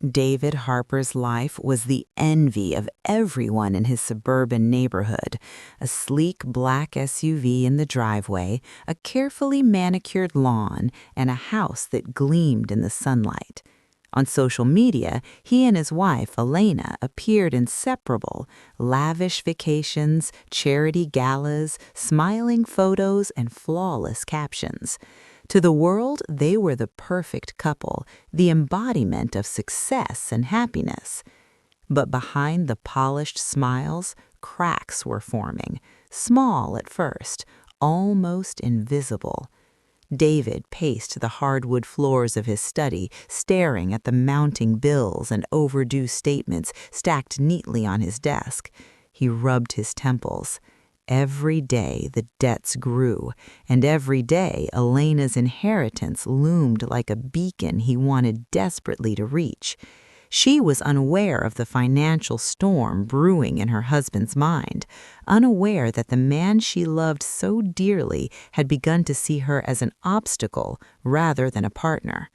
David Harper's life was the envy of everyone in his suburban neighborhood. A sleek black SUV in the driveway, a carefully manicured lawn, and a house that gleamed in the sunlight. On social media, he and his wife, Elena, appeared inseparable. Lavish vacations, charity galas, smiling photos, and flawless captions. To the world, they were the perfect couple, the embodiment of success and happiness. But behind the polished smiles, cracks were forming, small at first, almost invisible. David paced the hardwood floors of his study, staring at the mounting bills and overdue statements stacked neatly on his desk. He rubbed his temples. Every day the debts grew, and every day Elena's inheritance loomed like a beacon he wanted desperately to reach. She was unaware of the financial storm brewing in her husband's mind, unaware that the man she loved so dearly had begun to see her as an obstacle rather than a partner.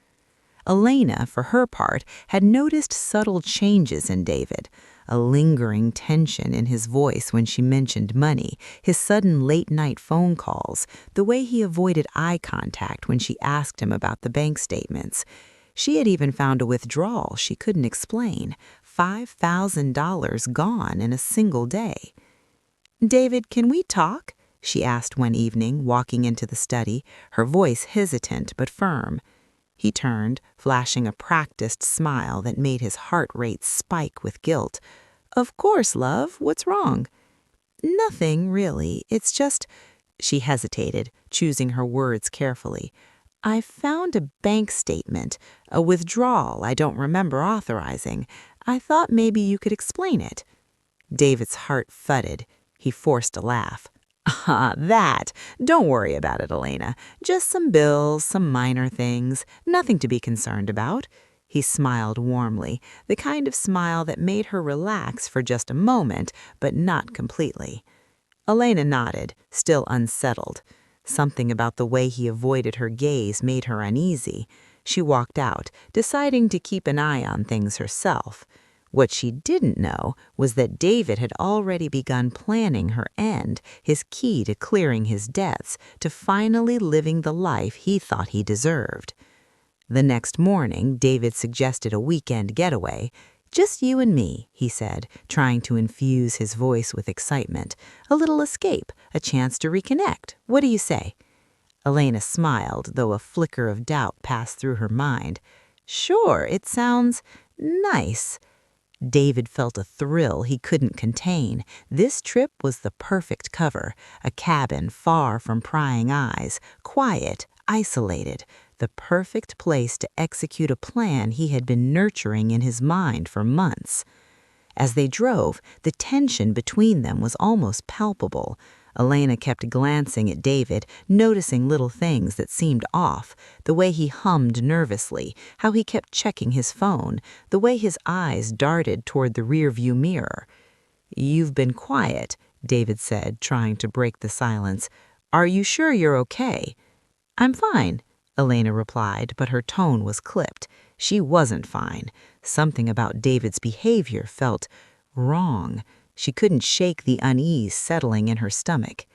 Elena, for her part, had noticed subtle changes in David, a lingering tension in his voice when she mentioned money, his sudden late-night phone calls, the way he avoided eye contact when she asked him about the bank statements. She had even found a withdrawal she couldn't explain, $5,000 gone in a single day. "David, can we talk?" she asked one evening, walking into the study, her voice hesitant but firm. He turned, flashing a practiced smile that made his heart rate spike with guilt. "Of course, love. What's wrong?" "Nothing, really. It's just—" She hesitated, choosing her words carefully. "I found a bank statement, a withdrawal I don't remember authorizing. I thought maybe you could explain it." David's heart thudded. He forced a laugh. "Ah, that! Don't worry about it, Elena. Just some bills, some minor things, nothing to be concerned about." He smiled warmly, the kind of smile that made her relax for just a moment, but not completely. Elena nodded, still unsettled. Something about the way he avoided her gaze made her uneasy. She walked out, deciding to keep an eye on things herself. What she didn't know was that David had already begun planning her end, his key to clearing his debts, to finally living the life he thought he deserved. The next morning, David suggested a weekend getaway. "Just you and me," he said, trying to infuse his voice with excitement. "A little escape, a chance to reconnect. What do you say?" Elena smiled, though a flicker of doubt passed through her mind. "Sure, it sounds nice." David felt a thrill he couldn't contain. This trip was the perfect cover, a cabin far from prying eyes, quiet, isolated, the perfect place to execute a plan he had been nurturing in his mind for months. As they drove, the tension between them was almost palpable. Elena kept glancing at David, noticing little things that seemed off, the way he hummed nervously, how he kept checking his phone, the way his eyes darted toward the rearview mirror. "You've been quiet," David said, trying to break the silence. "Are you sure you're okay?" "I'm fine," Elena replied, but her tone was clipped. She wasn't fine. Something about David's behavior felt wrong. She couldn't shake the unease settling in her stomach.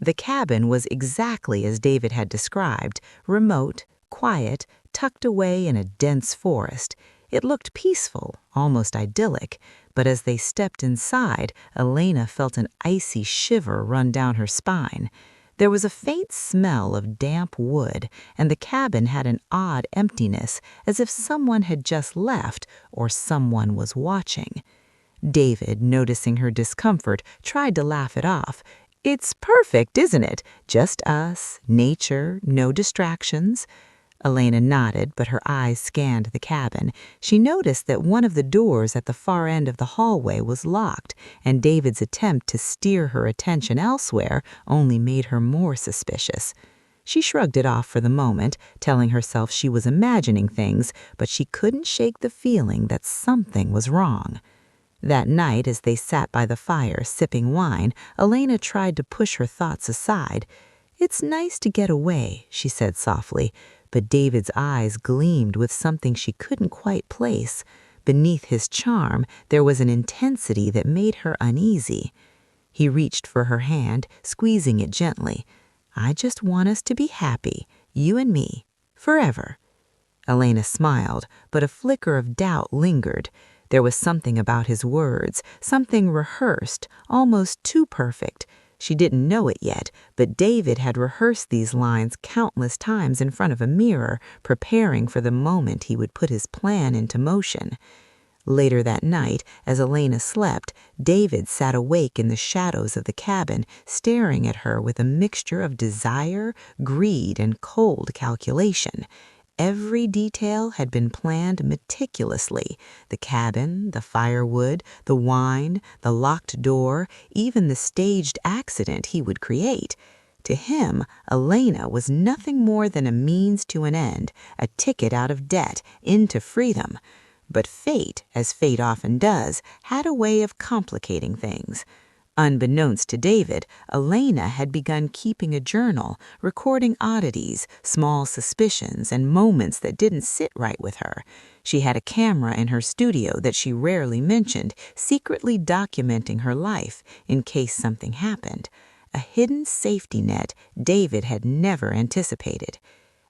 The cabin was exactly as David had described, remote, quiet, tucked away in a dense forest. It looked peaceful, almost idyllic, but as they stepped inside, Elena felt an icy shiver run down her spine. There was a faint smell of damp wood, and the cabin had an odd emptiness, as if someone had just left or someone was watching. David, noticing her discomfort, tried to laugh it off. "It's perfect, isn't it? Just us, nature, no distractions." Elena nodded, but her eyes scanned the cabin. She noticed that one of the doors at the far end of the hallway was locked, and David's attempt to steer her attention elsewhere only made her more suspicious. She shrugged it off for the moment, telling herself she was imagining things, but she couldn't shake the feeling that something was wrong. That night, as they sat by the fire sipping wine, Elena tried to push her thoughts aside. "It's nice to get away," she said softly. but David's eyes gleamed with something she couldn't quite place. Beneath his charm, there was an intensity that made her uneasy. He reached for her hand, squeezing it gently. "I just want us to be happy, you and me, forever." Elena smiled, but a flicker of doubt lingered. There was something about his words, something rehearsed, almost too perfect. She didn't know it yet, but David had rehearsed these lines countless times in front of a mirror, preparing for the moment he would put his plan into motion. Later that night, as Elena slept, David sat awake in the shadows of the cabin, staring at her with a mixture of desire, greed, and cold calculation. Every detail had been planned meticulously. The cabin, the firewood, the wine, the locked door, even the staged accident he would create. To him, Elena was nothing more than a means to an end, a ticket out of debt, into freedom. But fate, as fate often does, had a way of complicating things. Unbeknownst to David, Elena had begun keeping a journal, recording oddities, small suspicions, and moments that didn't sit right with her. She had a camera in her studio that she rarely mentioned, secretly documenting her life in case something happened. A hidden safety net David had never anticipated.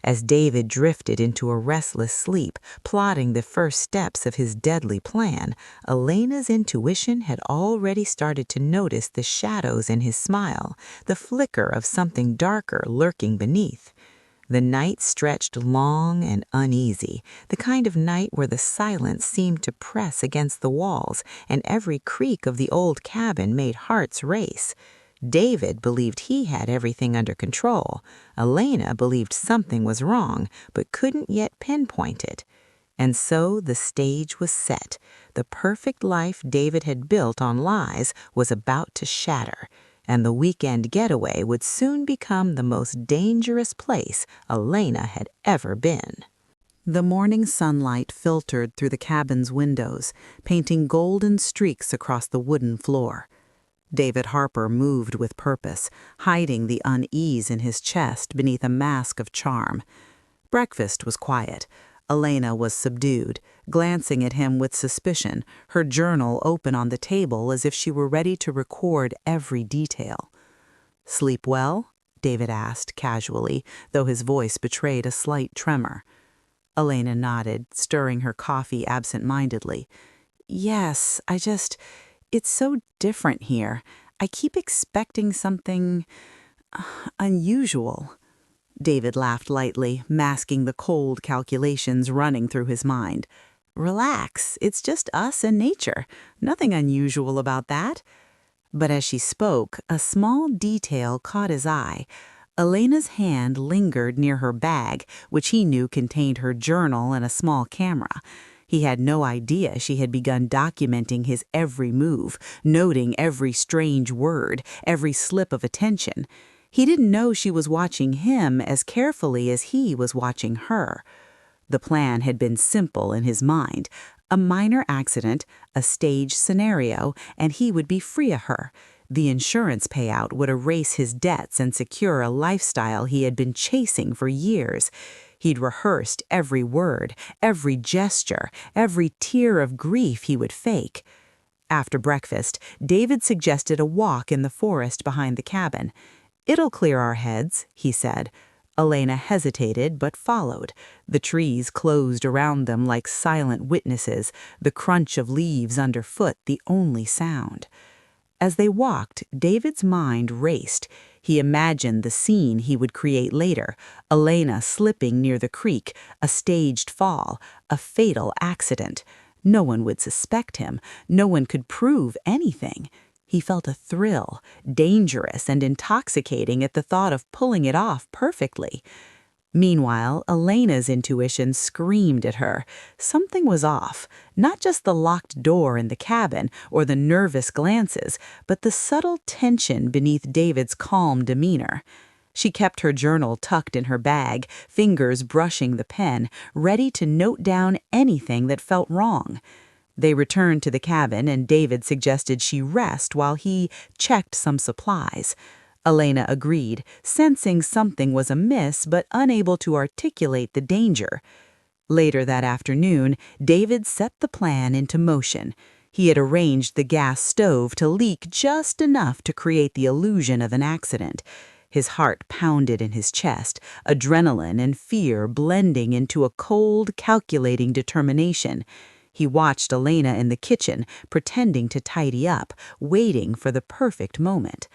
As David drifted into a restless sleep, plotting the first steps of his deadly plan, Elena's intuition had already started to notice the shadows in his smile, the flicker of something darker lurking beneath. The night stretched long and uneasy, the kind of night where the silence seemed to press against the walls, and every creak of the old cabin made hearts race. David believed he had everything under control. Elena believed something was wrong, but couldn't yet pinpoint it. And so the stage was set. The perfect life David had built on lies was about to shatter, and the weekend getaway would soon become the most dangerous place Elena had ever been. The morning sunlight filtered through the cabin's windows, painting golden streaks across the wooden floor. David Harper moved with purpose, hiding the unease in his chest beneath a mask of charm. Breakfast was quiet. Elena was subdued, glancing at him with suspicion, her journal open on the table as if she were ready to record every detail. "Sleep well?" David asked casually, though his voice betrayed a slight tremor. Elena nodded, stirring her coffee absent-mindedly. "Yes, it's so different here. I keep expecting something unusual." David laughed lightly, masking the cold calculations running through his mind. "Relax, it's just us and nature. Nothing unusual about that." But as she spoke, a small detail caught his eye. Elena's hand lingered near her bag, which he knew contained her journal and a small camera. He had no idea she had begun documenting his every move, noting every strange word, every slip of attention. He didn't know she was watching him as carefully as he was watching her. The plan had been simple in his mind. A minor accident, a stage scenario, and he would be free of her. The insurance payout would erase his debts and secure a lifestyle he had been chasing for years. He'd rehearsed every word, every gesture, every tear of grief he would fake. After breakfast, David suggested a walk in the forest behind the cabin. "It'll clear our heads," he said. Elena hesitated but followed. The trees closed around them like silent witnesses, the crunch of leaves underfoot the only sound. As they walked, David's mind raced. He imagined the scene he would create later, Elena slipping near the creek, a staged fall, a fatal accident. No one would suspect him. No one could prove anything. He felt a thrill, dangerous and intoxicating at the thought of pulling it off perfectly. Meanwhile, Elena's intuition screamed at her. Something was off, not just the locked door in the cabin or the nervous glances, but the subtle tension beneath David's calm demeanor. She kept her journal tucked in her bag, fingers brushing the pen, ready to note down anything that felt wrong. They returned to the cabin, and David suggested she rest while he checked some supplies. Elena agreed, sensing something was amiss but unable to articulate the danger. Later that afternoon, David set the plan into motion. He had arranged the gas stove to leak just enough to create the illusion of an accident. His heart pounded in his chest, adrenaline and fear blending into a cold, calculating determination. He watched Elena in the kitchen, pretending to tidy up, waiting for the perfect moment.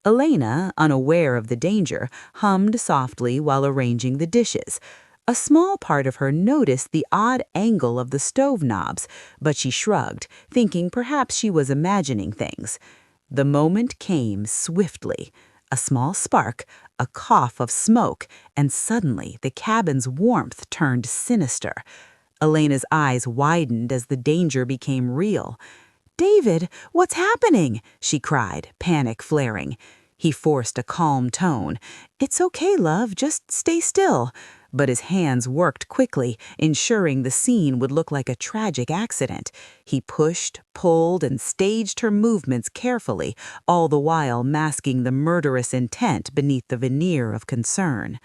Elena, unaware of the danger, hummed softly while arranging the dishes. A small part of her noticed the odd angle of the stove knobs, but she shrugged, thinking perhaps she was imagining things. The moment came swiftly. A small spark, a cough of smoke, and suddenly the cabin's warmth turned sinister. Elena's eyes widened as the danger became real. "David, what's happening?" she cried, panic flaring. He forced a calm tone. "It's okay, love, just stay still." But his hands worked quickly, ensuring the scene would look like a tragic accident. He pushed, pulled, and staged her movements carefully, all the while masking the murderous intent beneath the veneer of concern.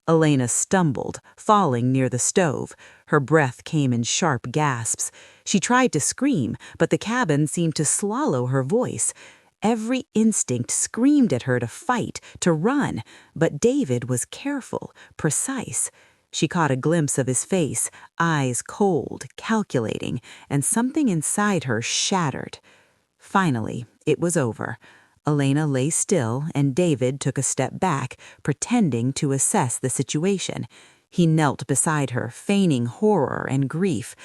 Elena stumbled, falling near the stove. Her breath came in sharp gasps. She tried to scream, but the cabin seemed to swallow her voice. Every instinct screamed at her to fight, to run, but David was careful, precise. She caught a glimpse of his face, eyes cold, calculating, and something inside her shattered. Finally, it was over. Elena lay still, and David took a step back, pretending to assess the situation. He knelt beside her, feigning horror and grief.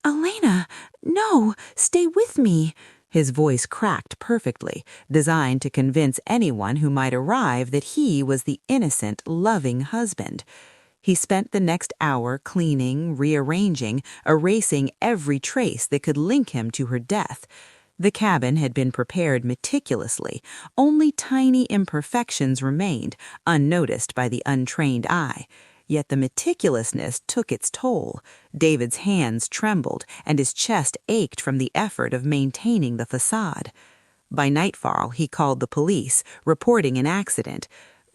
"Elena, no, stay with me." His voice cracked perfectly, designed to convince anyone who might arrive that he was the innocent, loving husband. He spent the next hour cleaning, rearranging, erasing every trace that could link him to her death. The cabin had been prepared meticulously. Only tiny imperfections remained, unnoticed by the untrained eye. Yet the meticulousness took its toll. David's hands trembled, and his chest ached from the effort of maintaining the facade. By nightfall, he called the police, reporting an accident.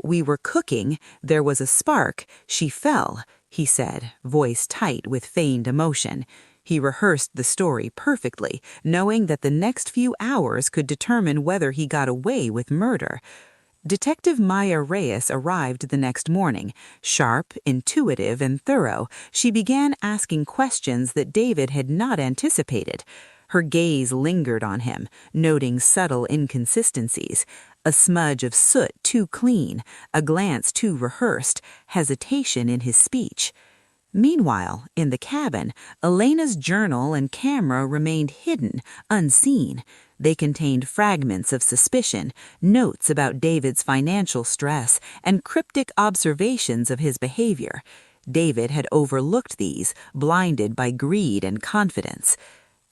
"We were cooking, there was a spark, she fell," he said, voice tight with feigned emotion. He rehearsed the story perfectly, knowing that the next few hours could determine whether he got away with murder. Detective Maya Reyes arrived the next morning. Sharp, intuitive, and thorough, she began asking questions that David had not anticipated. Her gaze lingered on him, noting subtle inconsistencies. A smudge of soot too clean, a glance too rehearsed, hesitation in his speech. Meanwhile, in the cabin, Elena's journal and camera remained hidden, unseen. They contained fragments of suspicion, notes about David's financial stress, and cryptic observations of his behavior. David had overlooked these, blinded by greed and confidence.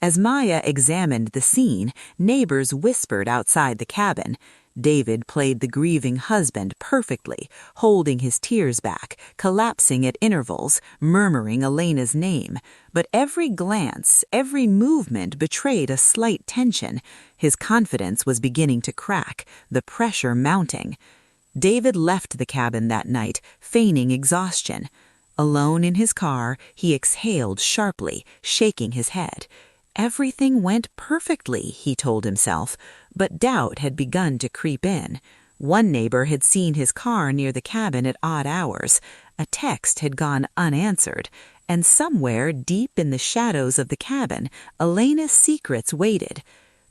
As Maya examined the scene, neighbors whispered outside the cabin. David played the grieving husband perfectly, holding his tears back, collapsing at intervals, murmuring Elena's name. But every glance, every movement betrayed a slight tension. His confidence was beginning to crack, the pressure mounting. David left the cabin that night, feigning exhaustion. Alone in his car, he exhaled sharply, shaking his head. Everything went perfectly, he told himself, but doubt had begun to creep in. One neighbor had seen his car near the cabin at odd hours. A text had gone unanswered, and somewhere deep in the shadows of the cabin, Elena's secrets waited.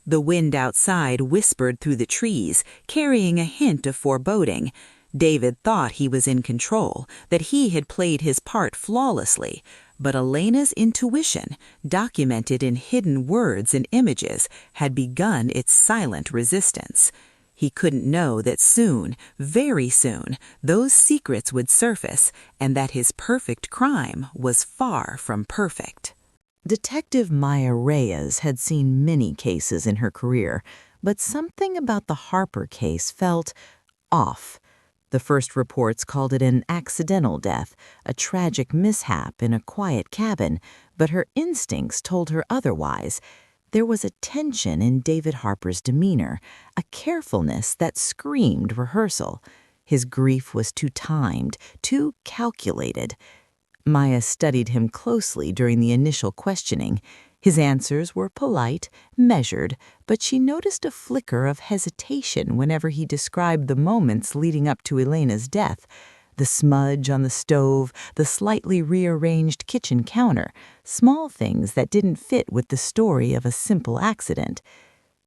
The wind outside whispered through the trees, carrying a hint of foreboding. David thought he was in control, that he had played his part flawlessly. But Elena's intuition, documented in hidden words and images, had begun its silent resistance. He couldn't know that soon, very soon, those secrets would surface, and that his perfect crime was far from perfect. Detective Maya Reyes had seen many cases in her career, but something about the Harper case felt off. The first reports called it an accidental death, a tragic mishap in a quiet cabin, but her instincts told her otherwise. There was a tension in David Harper's demeanor, a carefulness that screamed rehearsal. His grief was too timed, too calculated. Maya studied him closely during the initial questioning. His answers were polite, measured, but she noticed a flicker of hesitation whenever he described the moments leading up to Elena's death. The smudge on the stove, the slightly rearranged kitchen counter, small things that didn't fit with the story of a simple accident.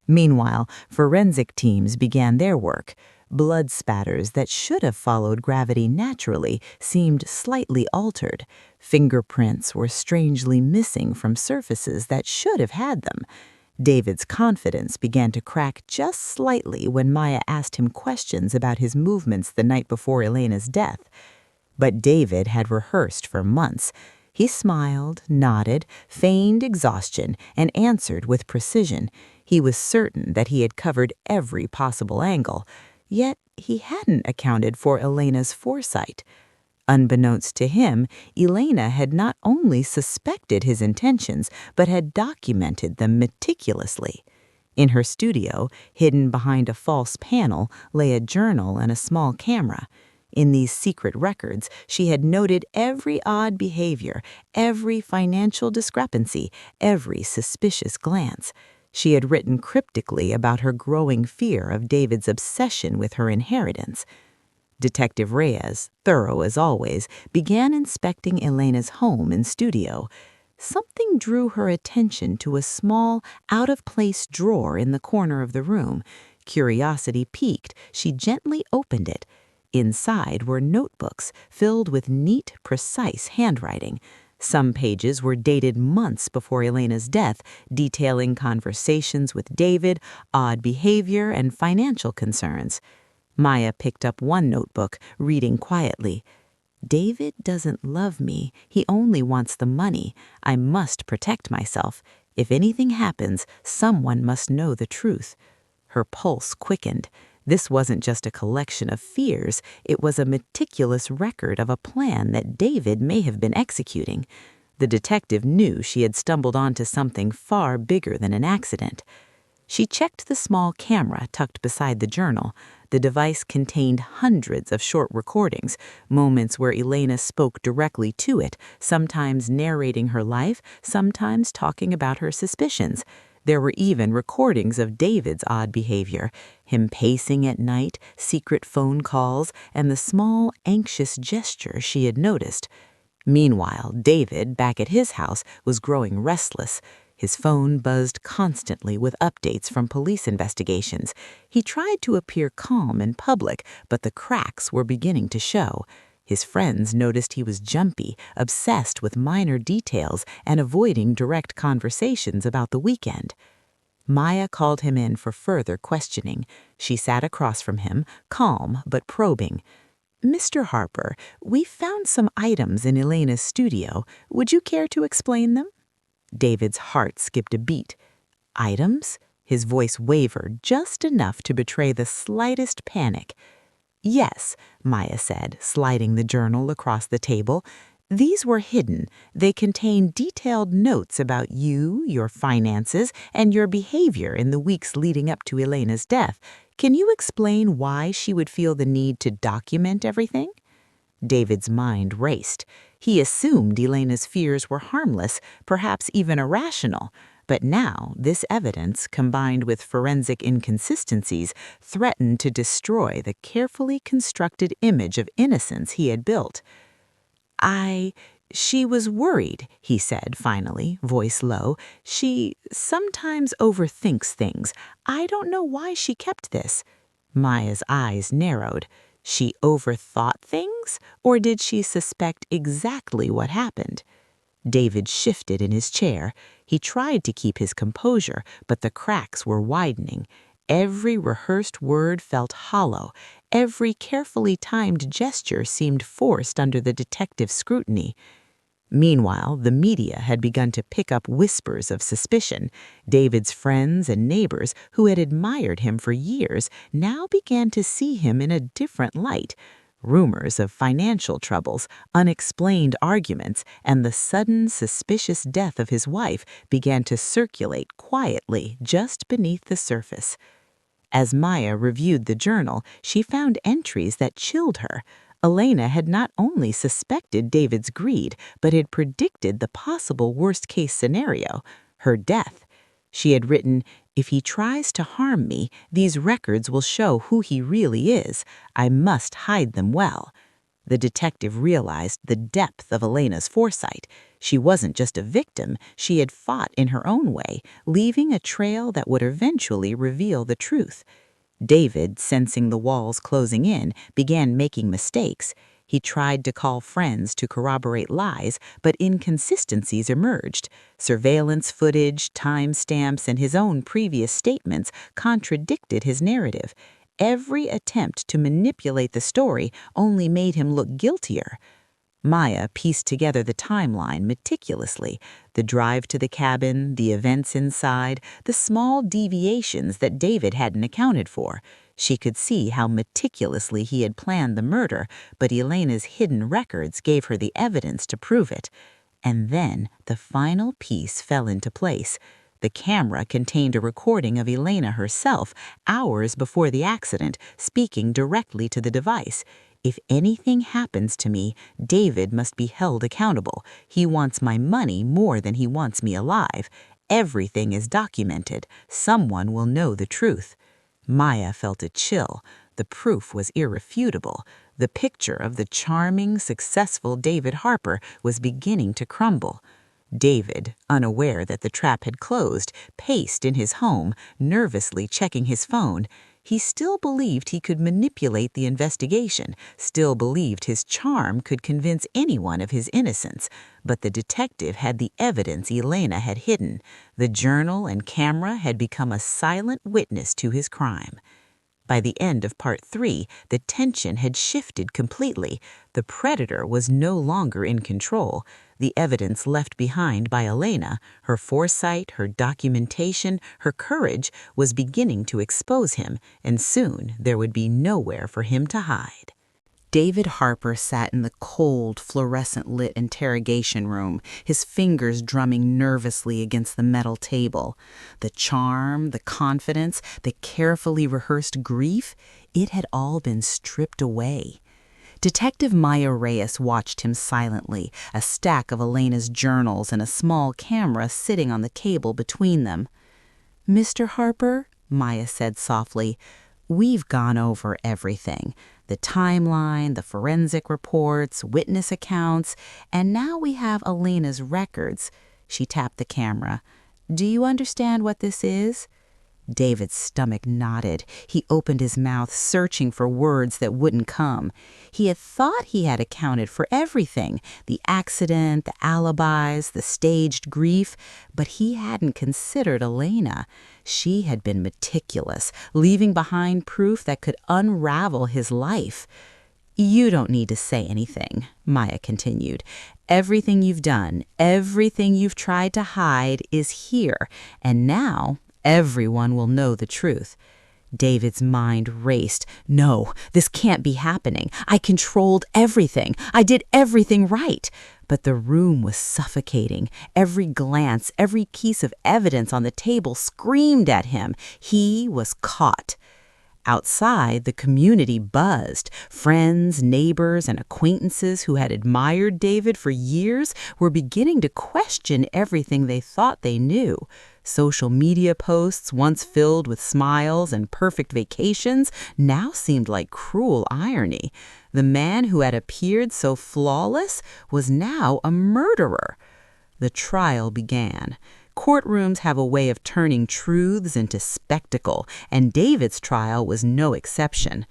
Meanwhile, forensic teams began their work. Blood spatters that should have followed gravity naturally seemed slightly altered. Fingerprints were strangely missing from surfaces that should have had them. David's confidence began to crack just slightly when Maya asked him questions about his movements the night before Elena's death. But David had rehearsed for months. He smiled, nodded, feigned exhaustion, and answered with precision. He was certain that he had covered every possible angle, yet he hadn't accounted for Elena's foresight. Unbeknownst to him, Elena had not only suspected his intentions, but had documented them meticulously. In her studio, hidden behind a false panel, lay a journal and a small camera. In these secret records, she had noted every odd behavior, every financial discrepancy, every suspicious glance. She had written cryptically about her growing fear of David's obsession with her inheritance. Detective Reyes, thorough as always, began inspecting Elena's home and studio. Something drew her attention to a small, out-of-place drawer in the corner of the room. Curiosity piqued, she gently opened it. Inside were notebooks filled with neat, precise handwriting. Some pages were dated months before Elena's death, detailing conversations with David, odd behavior, and financial concerns. Maya picked up one notebook, reading quietly. "David doesn't love me. He only wants the money. I must protect myself. If anything happens, someone must know the truth." Her pulse quickened. This wasn't just a collection of fears. It was a meticulous record of a plan that David may have been executing. The detective knew she had stumbled onto something far bigger than an accident. She checked the small camera tucked beside the journal. The device contained hundreds of short recordings, moments where Elena spoke directly to it, sometimes narrating her life, sometimes talking about her suspicions. There were even recordings of David's odd behavior, him pacing at night, secret phone calls, and the small, anxious gestures she had noticed. Meanwhile, David, back at his house, was growing restless. His phone buzzed constantly with updates from police investigations. He tried to appear calm in public, but the cracks were beginning to show. His friends noticed he was jumpy, obsessed with minor details, and avoiding direct conversations about the weekend. Maya called him in for further questioning. She sat across from him, calm but probing. "Mr. Harper, we found some items in Elena's studio. Would you care to explain them?" David's heart skipped a beat. "Items?" His voice wavered just enough to betray the slightest panic. "Yes," Maya said, sliding the journal across the table. "These were hidden. They contain detailed notes about you, your finances, and your behavior in the weeks leading up to Elena's death. Can you explain why she would feel the need to document everything?" David's mind raced. He assumed Elena's fears were harmless, perhaps even irrational. But now, this evidence, combined with forensic inconsistencies, threatened to destroy the carefully constructed image of innocence he had built. She was worried," he said finally, voice low. "She sometimes overthinks things. I don't know why she kept this." Maya's eyes narrowed. She overthought things, or did she suspect exactly what happened? David shifted in his chair. He tried to keep his composure, but the cracks were widening. Every rehearsed word felt hollow. Every carefully timed gesture seemed forced under the detective's scrutiny. Meanwhile, the media had begun to pick up whispers of suspicion. David's friends and neighbors, who had admired him for years, now began to see him in a different light. Rumors of financial troubles, unexplained arguments, and the sudden, suspicious death of his wife began to circulate quietly just beneath the surface. As Maya reviewed the journal, she found entries that chilled her. Elena had not only suspected David's greed, but had predicted the possible worst-case scenario, her death. She had written, "If he tries to harm me, these records will show who he really is. I must hide them well." The detective realized the depth of Elena's foresight. She wasn't just a victim, she had fought in her own way, leaving a trail that would eventually reveal the truth. David, sensing the walls closing in, began making mistakes. He tried to call friends to corroborate lies, but inconsistencies emerged. Surveillance footage, timestamps, and his own previous statements contradicted his narrative. Every attempt to manipulate the story only made him look guiltier. Maya pieced together the timeline meticulously, the drive to the cabin, the events inside, the small deviations that David hadn't accounted for. She could see how meticulously he had planned the murder, but Elena's hidden records gave her the evidence to prove it. And then the final piece fell into place. The camera contained a recording of Elena herself, hours before the accident, speaking directly to the device. "If anything happens to me, David must be held accountable. He wants my money more than he wants me alive. Everything is documented. Someone will know the truth." Maya felt a chill. The proof was irrefutable. The picture of the charming, successful David Harper was beginning to crumble. David, unaware that the trap had closed, paced in his home, nervously checking his phone. He still believed he could manipulate the investigation, still believed his charm could convince anyone of his innocence. But the detective had the evidence Elena had hidden. The journal and camera had become a silent witness to his crime. By the end of part 3, the tension had shifted completely. The predator was no longer in control. The evidence left behind by Elena, her foresight, her documentation, her courage, was beginning to expose him, and soon there would be nowhere for him to hide. David Harper sat in the cold, fluorescent-lit interrogation room, his fingers drumming nervously against the metal table. The charm, the confidence, the carefully rehearsed grief, it had all been stripped away. Detective Maya Reyes watched him silently, a stack of Elena's journals and a small camera sitting on the table between them. "Mr. Harper," Maya said softly, "we've gone over everything. The timeline, the forensic reports, witness accounts, and now we have Elena's records." She tapped the camera. "Do you understand what this is?" David's stomach knotted. He opened his mouth, searching for words that wouldn't come. He had thought he had accounted for everything, the accident, the alibis, the staged grief, but he hadn't considered Elena. She had been meticulous, leaving behind proof that could unravel his life. "You don't need to say anything," Maya continued. "Everything you've done, everything you've tried to hide is here, and now everyone will know the truth." David's mind raced. "No, this can't be happening. I controlled everything. I did everything right." But the room was suffocating. Every glance, every piece of evidence on the table screamed at him. He was caught. Outside, the community buzzed. Friends, neighbors, and acquaintances who had admired David for years were beginning to question everything they thought they knew. Social media posts, once filled with smiles and perfect vacations, now seemed like cruel irony. The man who had appeared so flawless was now a murderer. The trial began. Courtrooms have a way of turning truths into spectacle, and David's trial was no exception.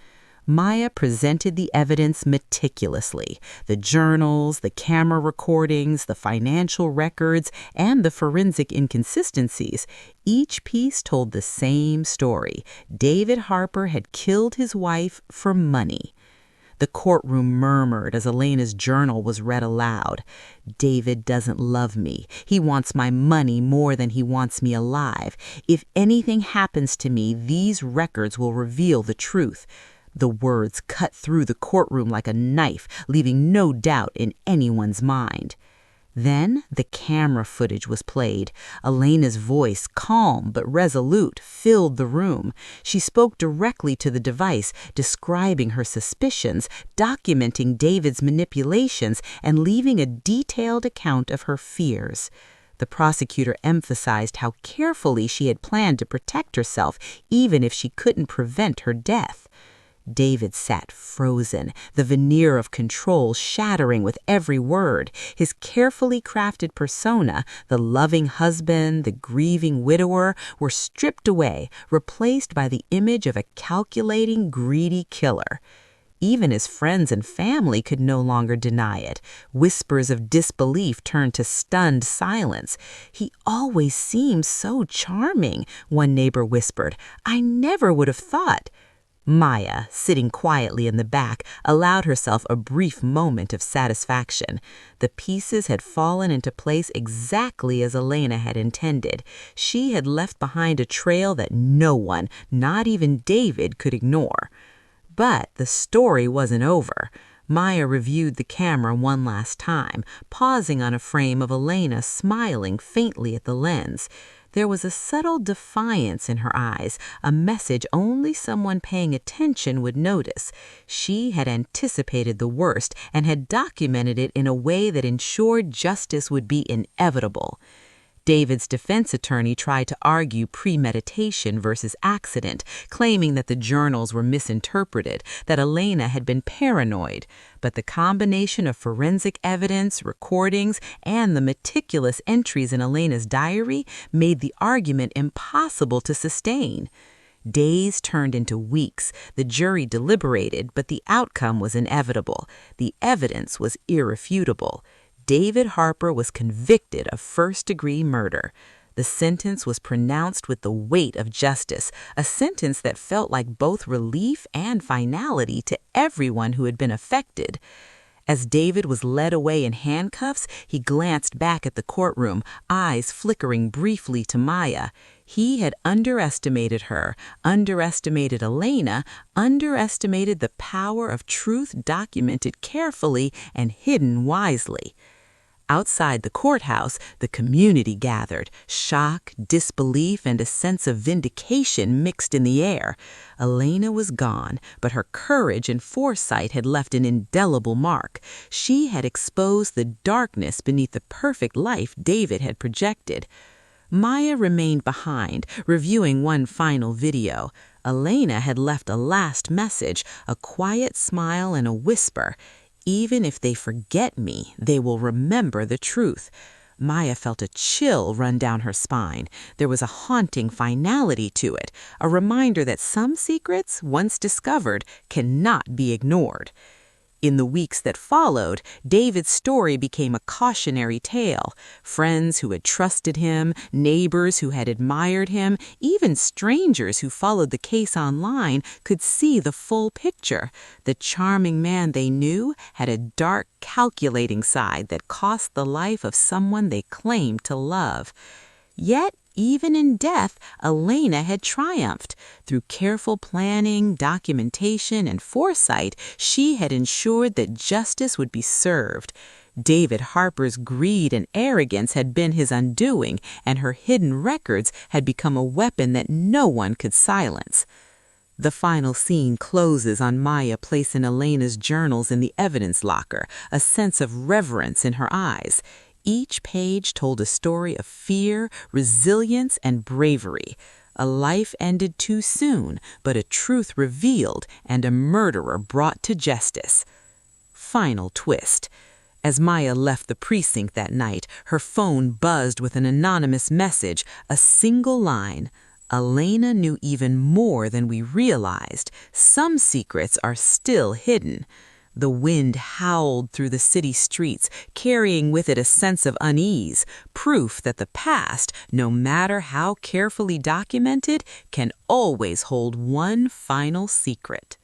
Maya presented the evidence meticulously: the journals, the camera recordings, the financial records, and the forensic inconsistencies. Each piece told the same story. David Harper had killed his wife for money. The courtroom murmured as Elena's journal was read aloud. "David doesn't love me. He wants my money more than he wants me alive. If anything happens to me, these records will reveal the truth." The words cut through the courtroom like a knife, leaving no doubt in anyone's mind. Then the camera footage was played. Elena's voice, calm but resolute, filled the room. She spoke directly to the device, describing her suspicions, documenting David's manipulations, and leaving a detailed account of her fears. The prosecutor emphasized how carefully she had planned to protect herself, even if she couldn't prevent her death. David sat frozen, the veneer of control shattering with every word. His carefully crafted persona, the loving husband, the grieving widower, were stripped away, replaced by the image of a calculating, greedy killer. Even his friends and family could no longer deny it. Whispers of disbelief turned to stunned silence. "He always seemed so charming," one neighbor whispered. "I never would have thought." Maya, sitting quietly in the back, allowed herself a brief moment of satisfaction. The pieces had fallen into place exactly as Elena had intended. She had left behind a trail that no one, not even David, could ignore. But the story wasn't over. Maya reviewed the camera one last time, pausing on a frame of Elena smiling faintly at the lens. There was a subtle defiance in her eyes, a message only someone paying attention would notice. She had anticipated the worst and had documented it in a way that ensured justice would be inevitable. David's defense attorney tried to argue premeditation versus accident, claiming that the journals were misinterpreted, that Elena had been paranoid. But the combination of forensic evidence, recordings, and the meticulous entries in Elena's diary made the argument impossible to sustain. Days turned into weeks. The jury deliberated, but the outcome was inevitable. The evidence was irrefutable. David Harper was convicted of first-degree murder. The sentence was pronounced with the weight of justice, a sentence that felt like both relief and finality to everyone who had been affected. As David was led away in handcuffs, he glanced back at the courtroom, eyes flickering briefly to Maya. He had underestimated her, underestimated Elena, underestimated the power of truth documented carefully and hidden wisely. Outside the courthouse, the community gathered. Shock, disbelief, and a sense of vindication mixed in the air. Elena was gone, but her courage and foresight had left an indelible mark. She had exposed the darkness beneath the perfect life David had projected. Maya remained behind, reviewing one final video. Elena had left a last message, a quiet smile and a whisper. "Even if they forget me, they will remember the truth." Maya felt a chill run down her spine. There was a haunting finality to it, a reminder that some secrets, once discovered, cannot be ignored. In the weeks that followed, David's story became a cautionary tale. Friends who had trusted him, neighbors who had admired him, even strangers who followed the case online could see the full picture. The charming man they knew had a dark, calculating side that cost the life of someone they claimed to love. Yet, even in death, Elena had triumphed. Through careful planning, documentation, and foresight, she had ensured that justice would be served. David Harper's greed and arrogance had been his undoing, and her hidden records had become a weapon that no one could silence. The final scene closes on Maya placing Elena's journals in the evidence locker, a sense of reverence in her eyes. Each page told a story of fear, resilience, and bravery. A life ended too soon, but a truth revealed and a murderer brought to justice. Final twist. As Maya left the precinct that night, her phone buzzed with an anonymous message, a single line. "Elena knew even more than we realized. Some secrets are still hidden." The wind howled through the city streets, carrying with it a sense of unease, proof that the past, no matter how carefully documented, can always hold one final secret.